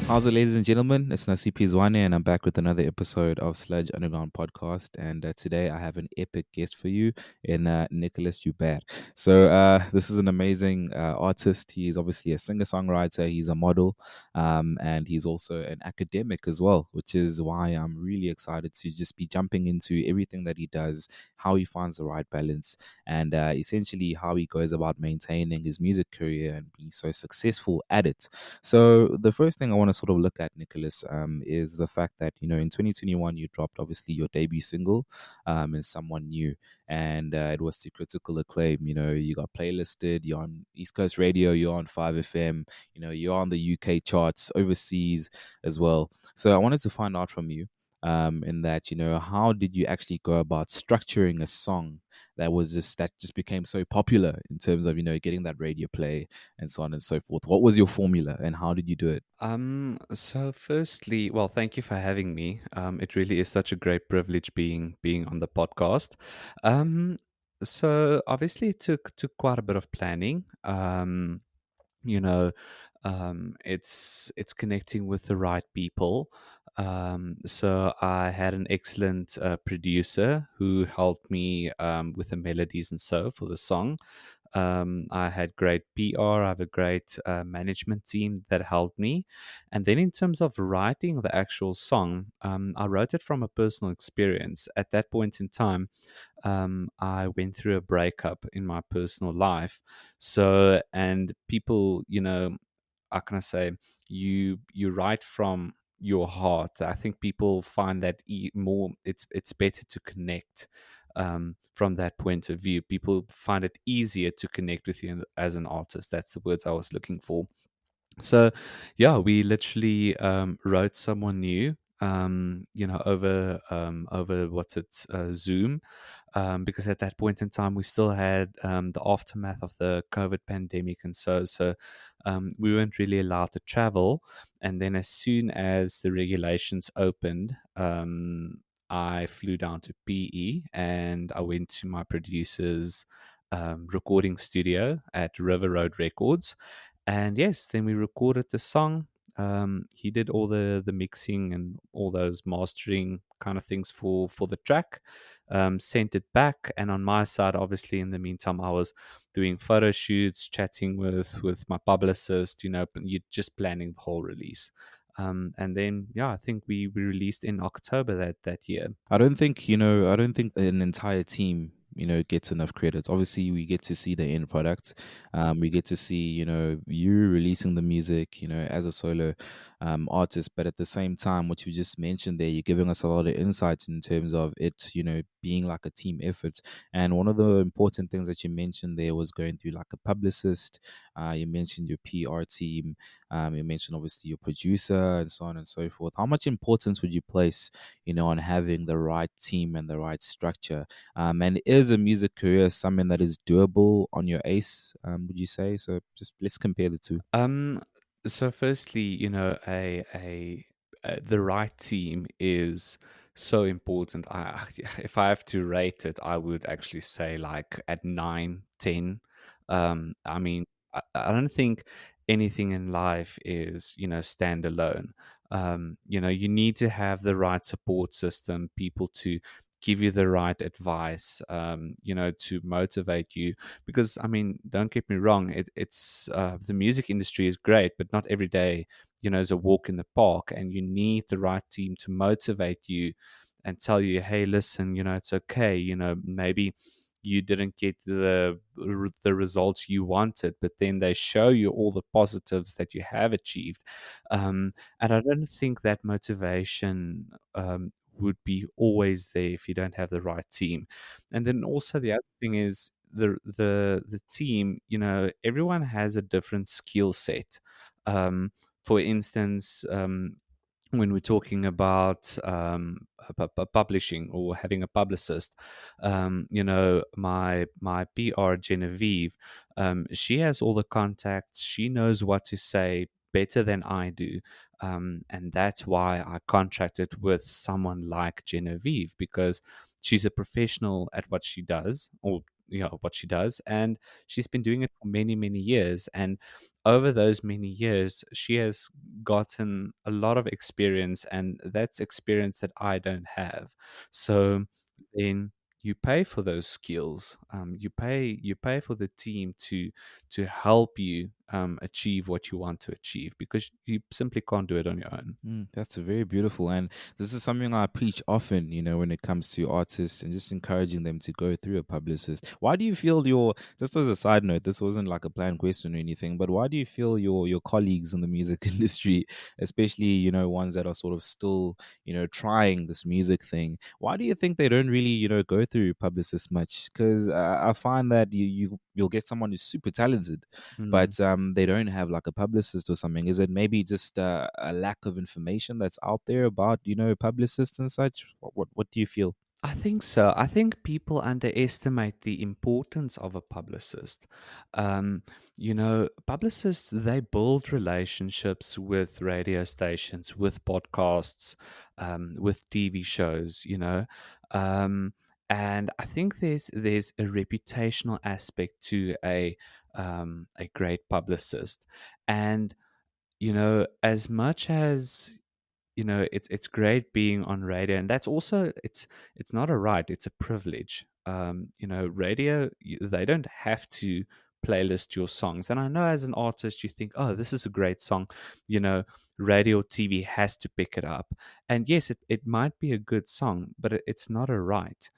How's it, ladies and gentlemen? It's Nasipi Zwane, and I'm back with another episode of Sludge Underground Podcast. And today I have an epic guest for you in Nicholas Joubert. This is an amazing artist. He's obviously a singer songwriter, he's a model, and he's also an academic as well, which is why I'm really excited to just be jumping into everything that he does, how he finds the right balance, and essentially how he goes about maintaining his music career and being so successful at it. So the first thing I want to sort of look at, Nicholas, is the fact that in 2021 you dropped obviously your debut single, and Someone New, and it was to critical acclaim. You got playlisted. You're on East Coast Radio. You're on 5FM. You're on the UK charts, overseas as well. So I wanted to find out from you. In that, how did you actually go about structuring a song that just became so popular in terms of getting that radio play and so on and so forth? What was your formula and how did you do it? So firstly, well, thank you for having me. It really is such a great privilege being on the podcast. Um, so obviously it took quite a bit of planning. You know, it's connecting with the right people. So I had an excellent producer who helped me with the melodies and so for the song. I had great PR. I have a great management team that helped me. And then, in terms of writing the actual song, I wrote it from a personal experience. At that point in time, I went through a breakup in my personal life. So, and people, how can I say, you write from your heart. I think people find that more. It's better to connect from that point of view. People find it easier to connect with you as an artist. That's the words I was looking for. So, yeah, we literally wrote someone new. Over what's it, Zoom, because at that point in time we still had the aftermath of the COVID pandemic, and we weren't really allowed to travel. And then, as soon as the regulations opened, I flew down to PE and I went to my producer's recording studio at River Road Records, and yes, then we recorded the song. He did all the mixing and all those mastering kind of things for the track. Sent it back, and on my side, obviously, in the meantime, I was doing photo shoots, chatting with my publicist. You just planning the whole release. And then, yeah, I think we released in October that year. I don't think an entire team, gets enough credits. Obviously, we get to see the end product. We get to see, you releasing the music, as a solo artist. But at the same time, what you just mentioned there, you're giving us a lot of insights in terms of it, being like a team effort. And one of the important things that you mentioned there was going through like a publicist. You mentioned your PR team. You mentioned obviously your producer and so on and so forth. How much importance would you place, on having the right team and the right structure? And is a music career something that is doable on your ace? Would you say so? Just let's compare the two. Um, so firstly, the right team is so important. If I have to rate it, I would actually say like at 9, 10. I mean, I don't think anything in life is, standalone. You need to have the right support system, people to give you the right advice, to motivate you, because I mean, don't get me wrong, it's the music industry is great, but not every day, is a walk in the park, and you need the right team to motivate you and tell you, hey, listen, it's okay, maybe you didn't get the results you wanted, but then they show you all the positives that you have achieved. And I don't think that motivation would be always there if you don't have the right team. And then also the other thing is the team. Everyone has a different skill set. For instance, when we're talking about publishing or having a publicist, my PR Genevieve, she has all the contacts. She knows what to say better than I do, and that's why I contracted with someone like Genevieve, because she's a professional at what she does, or what she does, and she's been doing it for many many years. And over those many years, she has gotten a lot of experience, and that's experience that I don't have. So then you pay for those skills. You pay for the team to help you achieve what you want to achieve, because you simply can't do it on your own. That's very beautiful. And this is something I preach often, when it comes to artists and just encouraging them to go through a publicist. Why do you feel just as a side note, this wasn't like a planned question or anything, but why do you feel your colleagues in the music industry, especially, ones that are sort of still, trying this music thing, why do you think they don't really, go through publicists much? Because I find that you'll get someone who's super talented, Mm. but they don't have like a publicist or something. Is it maybe just a lack of information that's out there about publicists and such? What do you feel? I think so. I think people underestimate the importance of a publicist. Um, Publicists, they build relationships with radio stations, with podcasts, with TV shows, Um, and I think there's a reputational aspect to a great publicist. And, as much as it's great being on radio, and that's also, it's not a right, it's a privilege. Radio, they don't have to playlist your songs. And I know as an artist you think, oh, this is a great song, you know radio, TV has to pick it up. And yes, it might be a good song, but it's not a right.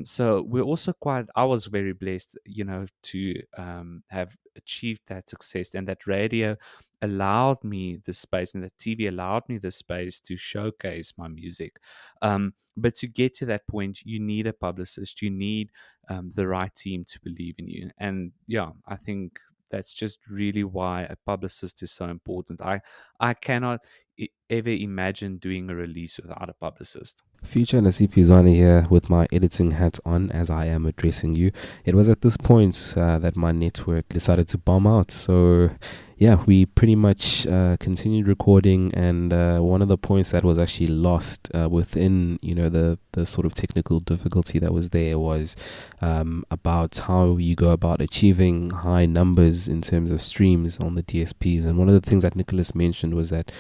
So we're also quite, I was very blessed, to have achieved that success, and that radio allowed me the space, and the TV allowed me the space to showcase my music. But to get to that point, you need a publicist, you need the right team to believe in you. And yeah, I think that's just really why a publicist is so important. I cannot ever imagine doing a release without a publicist. Future Nasipi Zwane here with my editing hat on as I am addressing you. It was at this point that my network decided to bomb out. So, yeah, we pretty much continued recording. And one of the points that was actually lost within, the sort of technical difficulty that was there was about how you go about achieving high numbers in terms of streams on the DSPs. And one of the things that Nicholas mentioned was that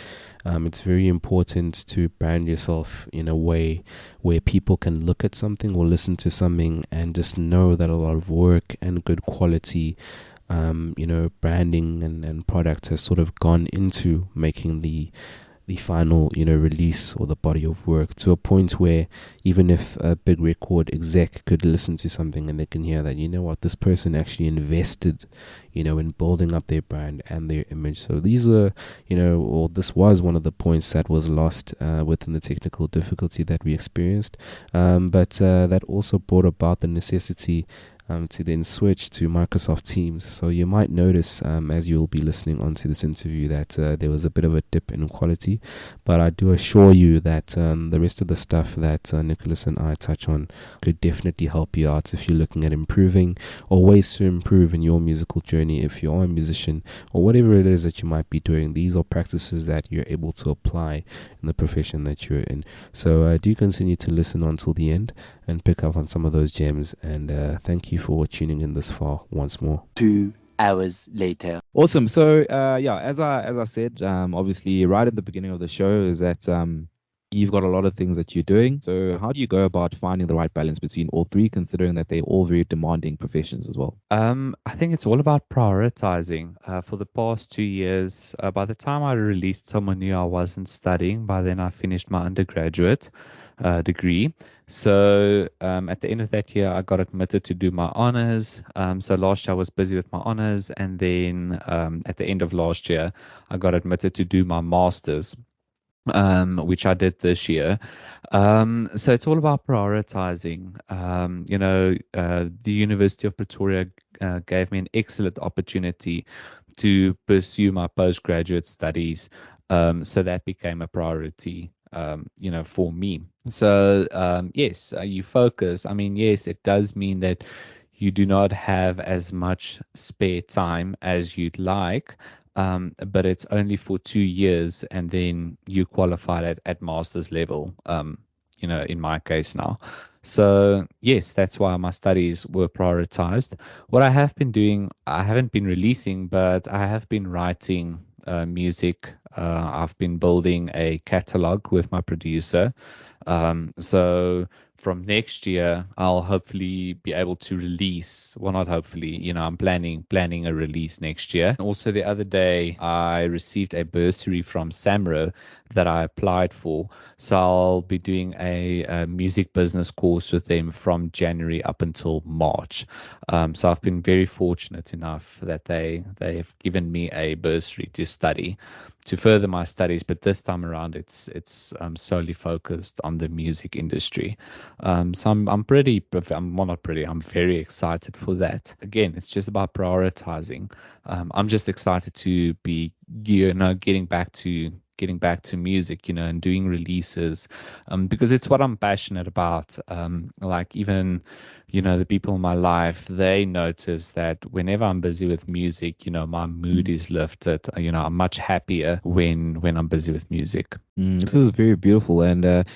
it's very important to brand yourself in a way where people can look at something or listen to something and just know that a lot of work and good quality, branding and product has sort of gone into making the final release or the body of work, to a point where even if a big record exec could listen to something and they can hear that, what, this person actually invested in building up their brand and their image. So these were, or this was one of the points that was lost within the technical difficulty that we experienced, but that also brought about the necessity to then switch to Microsoft Teams. So you might notice as you'll be listening onto this interview that there was a bit of a dip in quality, but I do assure you that the rest of the stuff that Nicholas and I touch on could definitely help you out if you're looking at improving or ways to improve in your musical journey. If you are a musician or whatever it is that you might be doing, these are practices that you're able to apply in the profession that you're in. So do continue to listen until the end and pick up on some of those gems. And thank you for tuning in this far once more. 2 hours later. Awesome. So as I said, obviously right at the beginning of the show is that you've got a lot of things that you're doing. So how do you go about finding the right balance between all three, considering that they're all very demanding professions as well? I think it's all about prioritizing. For the past 2 years, by the time I released Someone New, I wasn't studying. By then, I finished my undergraduate degree. So at the end of that year, I got admitted to do my honors. So last year I was busy with my honors, and then at the end of last year, I got admitted to do my masters, which I did this year. So it's all about prioritizing. The University of Pretoria gave me an excellent opportunity to pursue my postgraduate studies. So that became a priority, for me. So, yes, you focus. I mean, yes, it does mean that you do not have as much spare time as you'd like, but it's only for 2 years, and then you qualified at master's level. in my case now. So yes, that's why my studies were prioritized. What I have been doing, I haven't been releasing, but I have been writing music. I've been building a catalog with my producer. So from next year, I'll hopefully be able to release. Well, not hopefully, I'm planning a release next year. Also, the other day, I received a bursary from SAMRO that I applied for. So I'll be doing a music business course with them from January up until March. So I've been very fortunate enough that they've given me a bursary to study, to further my studies, but this time around it's solely focused on the music industry. So I'm pretty, well, not pretty, I'm very excited for that. Again, it's just about prioritizing. I'm just excited to be, getting back to music, and doing releases, because it's what I'm passionate about. Like even, the people in my life, they notice that whenever I'm busy with music, my mood is lifted. I'm much happier when I'm busy with music. This is very beautiful, and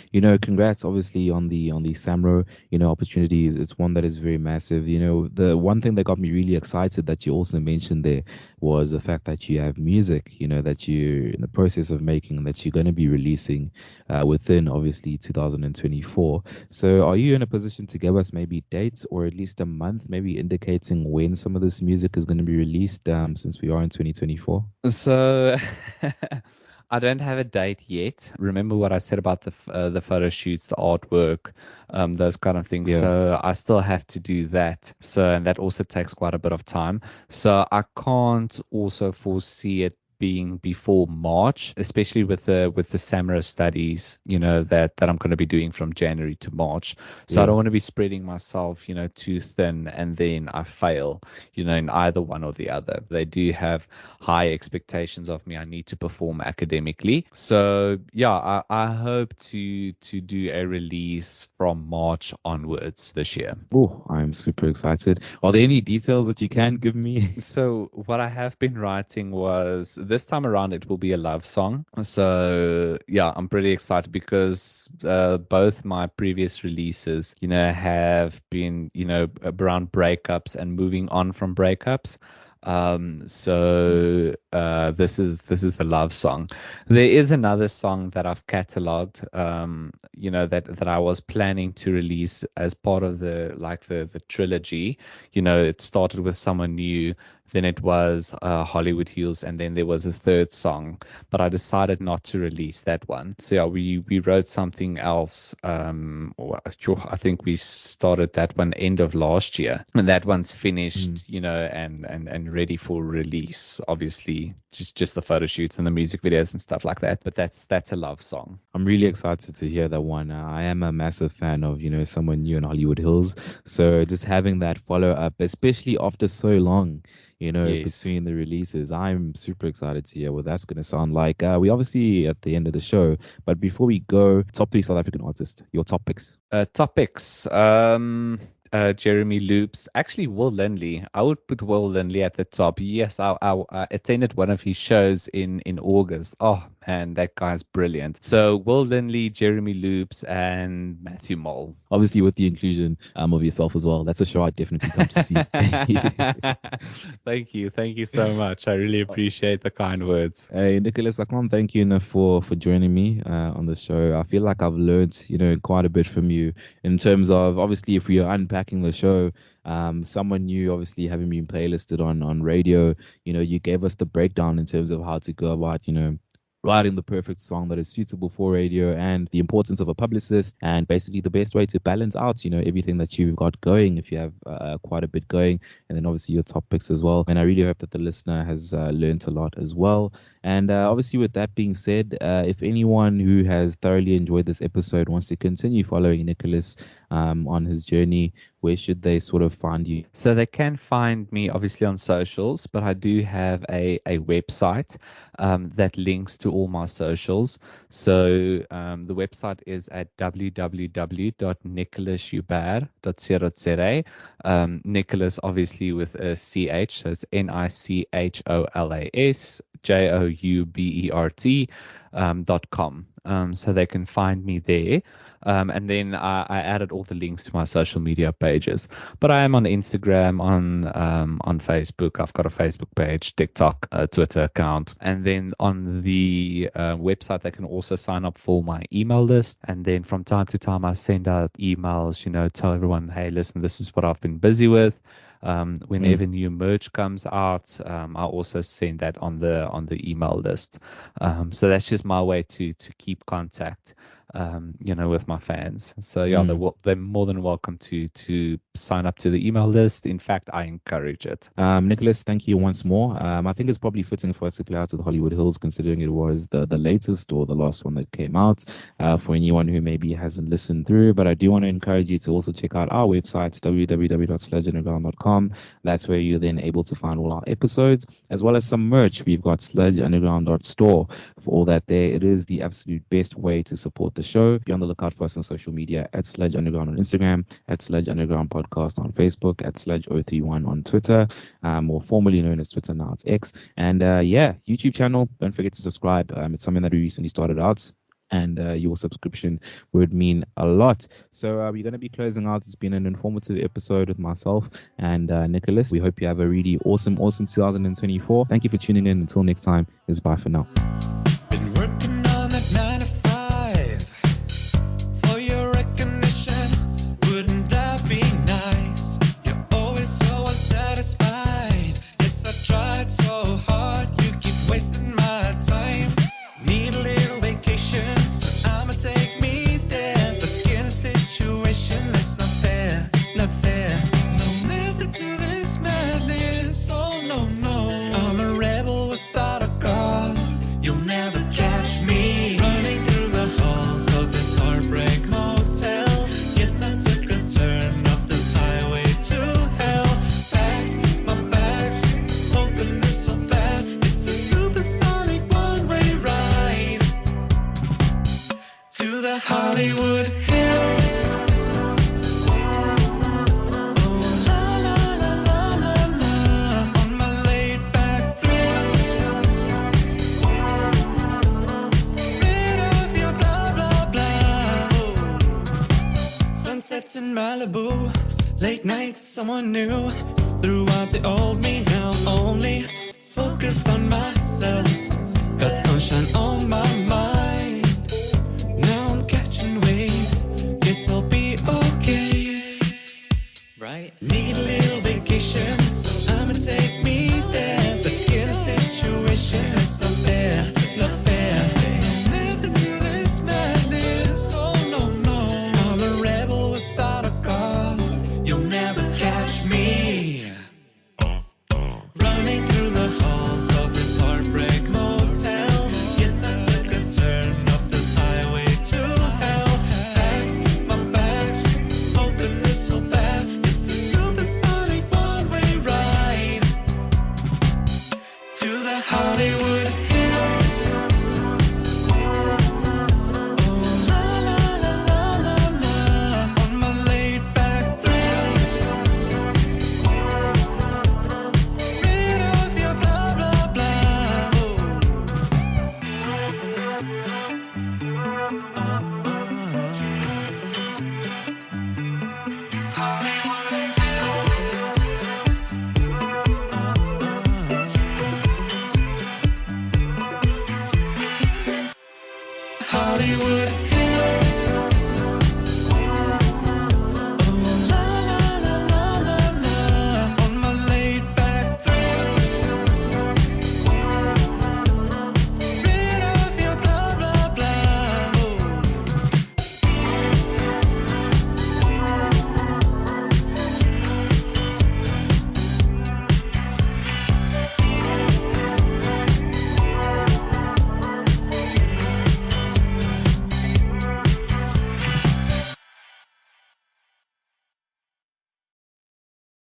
congrats obviously on the SAMRO opportunities. It's one that is very massive. The one thing that got me really excited that you also mentioned there was the fact that you have music, that you're in the process of making and that you're going to be releasing within obviously 2024. So are you in a position to give us maybe dates or at least a month, maybe indicating when some of this music is going to be released, since we are in 2024? So I don't have a date yet. Remember what I said about the photo shoots, the artwork, those kind of things. Yeah. So I still have to do that. So, and that also takes quite a bit of time. So I can't also foresee it being before March, especially with the SAMRO studies, that I'm going to be doing from January to March. So I don't want to be spreading myself, too thin, and then I fail, in either one or the other. They do have high expectations of me. I need to perform academically. So yeah, I hope to do a release from March onwards this year. Oh, I'm super excited. Are there any details that you can give me? So what I have been writing was, this time around it will be a love song. So yeah, I'm pretty excited because both my previous releases, have been, around breakups and moving on from breakups. So this is a love song. There is another song that I've cataloged, that I was planning to release as part of the trilogy. It started with Someone New, then it was Hollywood Heels, and then there was a third song, but I decided not to release that one. So yeah, we wrote something else. I think we started that one end of last year, and that one's finished, and ready for release. Obviously, just the photo shoots and the music videos and stuff like that. But that's a love song. I'm really excited to hear that one. I am a massive fan of, Someone New in Hollywood Hills. So just having that follow up, especially after so long, Yes. between the releases, I'm super excited to hear what that's going to sound like. We obviously at the end of the show, but before we go, top 3 South African artists, your top picks. Topics. Jeremy Loops. Actually, Will Linley. I would put Will Linley at the top. Yes, I attended one of his shows in August. Oh, man, that guy's brilliant. So Will Linley, Jeremy Loops, and Matthew Mole. Obviously, with the inclusion of yourself as well. That's a show I definitely come to see. Thank you so much. I really appreciate the kind words. Hey, Nicholas, I can't thank you enough for joining me on the show. I feel like I've learned, quite a bit from you in terms of, obviously, if we are unpacking the show, Someone New, obviously, having been playlisted on radio, you gave us the breakdown in terms of how to go about, writing the perfect song that is suitable for radio, and the importance of a publicist, and basically the best way to balance out everything that you've got going, if you have quite a bit going, and then obviously your top picks as well. And I really hope that the listener has learned a lot as well. And obviously, with that being said, if anyone who has thoroughly enjoyed this episode wants to continue following Nicholas on his journey, where should they sort of find you? So they can find me obviously on socials, but I do have a website that links to all my socials. So the website is at www.nicholasjoubert.co.za. Nicholas obviously with a CH, so it's NICHOLAS JOUBERT.com. So they can find me there. And then I added all the links to my social media pages. But I am on Instagram, on Facebook. I've got a Facebook page, TikTok, Twitter account. And then on the website, they can also sign up for my email list. And then from time to time, I send out emails, tell everyone, hey, listen, this is what I've been busy with. Whenever new merch comes out, I also send that on the email list. So that's just my way to keep contact, with my fans. So yeah, they're more than welcome to sign up to the email list. In fact, I encourage it. Nicholas, thank you once more. I think it's probably fitting for us to play out to the Hollywood Hills, considering it was the latest or the last one that came out, for anyone who maybe hasn't listened through. But I do want to encourage you to also check out our websites, www.sludgeunderground.com. That's where you're then able to find all our episodes, as well as some merch. We've got sludgeunderground.store for all that there. It is the absolute best way to support the show. Be on the lookout for us on social media at Sludge Underground on Instagram, at Sludge Underground Podcast on Facebook, at Sludge031 on Twitter, more formerly known as Twitter, now it's X. And YouTube channel, don't forget to subscribe. It's something that we recently started out, and your subscription would mean a lot. So we're going to be closing out. It's been an informative episode with myself and Nicholas. We hope you have a really awesome 2024. Thank you for tuning in. Until next time, it's bye for now. Been working on that 9 to 5 for your recognition. Wouldn't that be nice? You're always so unsatisfied. Yes, I tried so hard. You keep wasting my time. Need a little vacation, so I'ma take me there. Stuck in a situation that's not fair, not fair. No method to this madness. Oh no, no. I'm a rebel without a cause. You'll never catch me running through the halls of this heartbreak motel. Yes, I took a turn off this highway to hell. Packed my bags, hoping this will pass. It's a supersonic one-way ride to the Hollywood Hills. Oh, la, la, la, la, la, la. On my laid-back thrills. Rid of your blah, blah, blah. Sunsets in Malibu, late nights, someone new. Threw out the old me, now only focused on myself. Got sunshine on my mind. Now I'm catching waves. Guess I'll be okay. Right? Need a little vacation, so I'ma take me there. Stuck in a situation that's not fair, not fair. No method to this madness. Oh no, no. I'm a rebel without a cause. You'll never catch me running through the halls of this heartbreak motel. Yes, I took a turn off this highway to hell. Packed my bags, hoping this will pass. It's a supersonic one-way ride to the Hollywood Hills. Oh, la, la, la, la, la, la. On my laid-back thrills. Rid of your blah, blah, blah. Hollywood